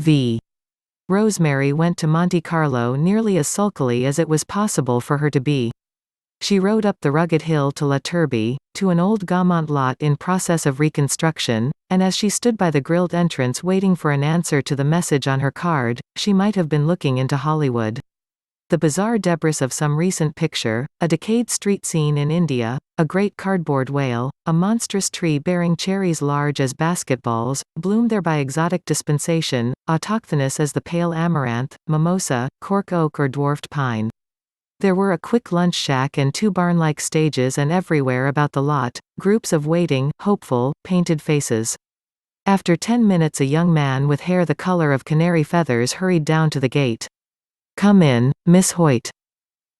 v. Rosemary went to Monte Carlo nearly as sulkily as it was possible for her to be. She rode up the rugged hill to La Turbie, to an old Gaumont lot in process of reconstruction, and as she stood by the grilled entrance waiting for an answer to the message on her card, she might have been looking into Hollywood. The bizarre debris of some recent picture, a decayed street scene in India, a great cardboard whale, a monstrous tree bearing cherries large as basketballs, bloomed there by exotic dispensation, autochthonous as the pale amaranth, mimosa, cork oak or dwarfed pine. There were a quick lunch shack and 2 barn-like stages, and everywhere about the lot, groups of waiting, hopeful, painted faces. After 10 minutes a young man with hair the color of canary feathers hurried down to the gate. "Come in, Miss Hoyt.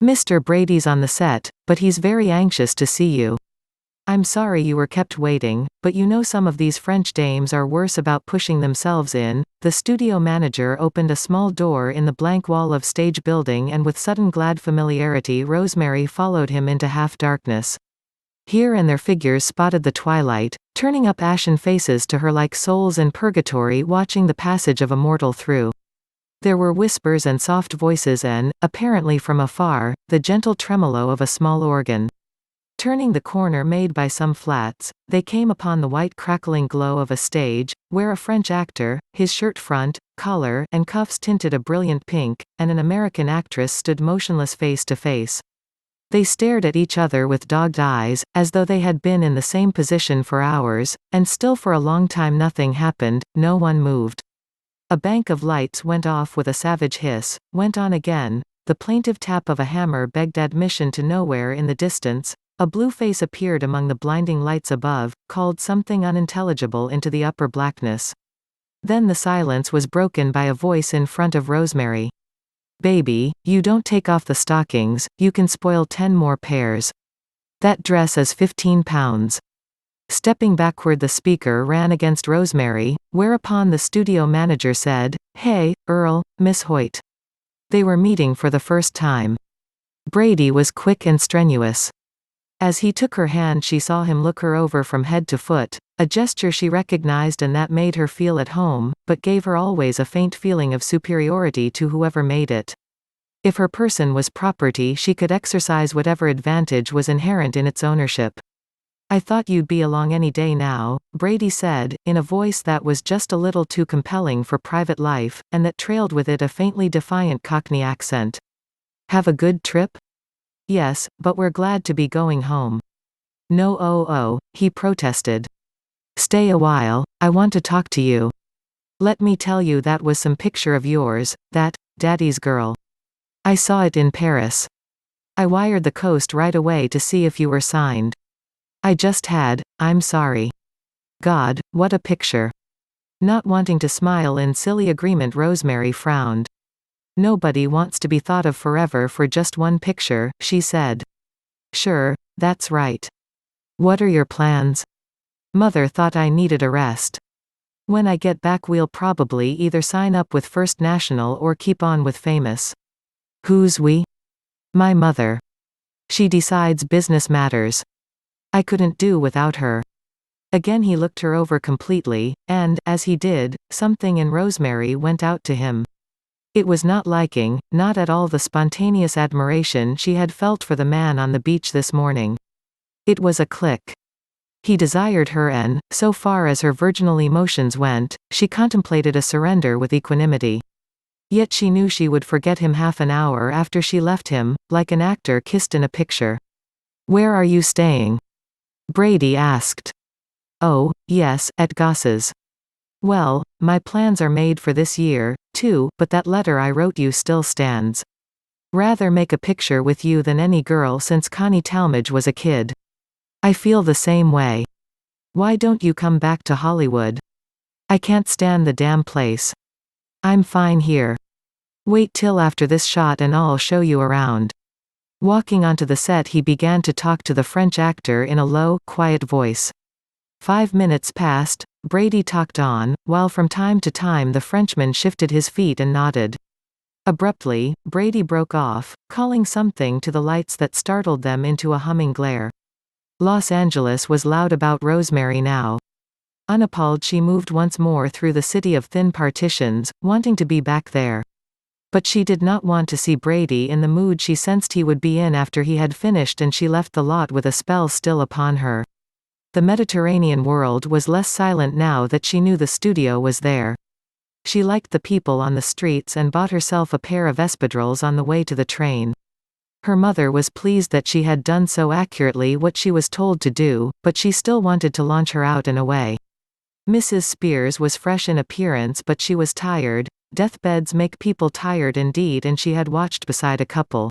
Mr. Brady's on the set, but he's very anxious to see you. I'm sorry you were kept waiting, but you know some of these French dames are worse about pushing themselves in." The studio manager opened a small door in the blank wall of stage building, and with sudden glad familiarity Rosemary followed him into half-darkness. Here and there figures spotted the twilight, turning up ashen faces to her like souls in purgatory watching the passage of a mortal through. There were whispers and soft voices and, apparently from afar, the gentle tremolo of a small organ. Turning the corner made by some flats, they came upon the white crackling glow of a stage, where a French actor, his shirt front, collar, and cuffs tinted a brilliant pink, and an American actress stood motionless face to face. They stared at each other with dogged eyes, as though they had been in the same position for hours, and still for a long time nothing happened, no one moved. A bank of lights went off with a savage hiss, went on again, the plaintive tap of a hammer begged admission to nowhere in the distance. A blue face appeared among the blinding lights above, called something unintelligible into the upper blackness. Then the silence was broken by a voice in front of Rosemary. "Baby, you don't take off the stockings, you can spoil 10 more pairs. That dress is 15 pounds. Stepping backward the speaker ran against Rosemary, whereupon the studio manager said, "Hey, Earl, Miss Hoyt." They were meeting for the first time. Brady was quick and strenuous. As he took her hand she saw him look her over from head to foot, a gesture she recognized and that made her feel at home, but gave her always a faint feeling of superiority to whoever made it. If her person was property she could exercise whatever advantage was inherent in its ownership. "I thought you'd be along any day now," Brady said, in a voice that was just a little too compelling for private life, and that trailed with it a faintly defiant Cockney accent. "Have a good trip?" "Yes, but we're glad to be going home." "No, he protested. "Stay a while, I want to talk to you. Let me tell you, that was some picture of yours, that, Daddy's girl. I saw it in Paris. I wired the Coast right away to see if you were signed. I just had, I'm sorry. God, what a picture." Not wanting to smile in silly agreement Rosemary frowned. "Nobody wants to be thought of forever for just one picture," she said. "Sure, that's right. What are your plans?" "Mother thought I needed a rest. When I get back we'll probably either sign up with First National or keep on with Famous." "Who's we?" "My mother. She decides business matters. I couldn't do without her." Again he looked her over completely, and, as he did, something in Rosemary went out to him. It was not liking, not at all the spontaneous admiration she had felt for the man on the beach this morning. It was a click. He desired her and, so far as her virginal emotions went, she contemplated a surrender with equanimity. Yet she knew she would forget him half an hour after she left him, like an actor kissed in a picture. "Where are you staying?" Brady asked. "Oh, yes, at Goss's." "Well, my plans are made for this year, too, but that letter I wrote you still stands. Rather make a picture with you than any girl since Connie Talmadge was a kid." "I feel the same way. Why don't you come back to Hollywood?" "I can't stand the damn place. I'm fine here. Wait till after this shot and I'll show you around." Walking onto the set he began to talk to the French actor in a low, quiet voice. 5 minutes passed, Brady talked on, while from time to time the Frenchman shifted his feet and nodded. Abruptly, Brady broke off, calling something to the lights that startled them into a humming glare. Los Angeles was loud about Rosemary now. Unappalled, she moved once more through the city of thin partitions, wanting to be back there. But she did not want to see Brady in the mood she sensed he would be in after he had finished, and she left the lot with a spell still upon her. The Mediterranean world was less silent now that she knew the studio was there. She liked the people on the streets and bought herself a pair of espadrilles on the way to the train. Her mother was pleased that she had done so accurately what she was told to do, but she still wanted to launch her out and away. Mrs. Spears was fresh in appearance, but she was tired. Deathbeds make people tired indeed, and she had watched beside a couple.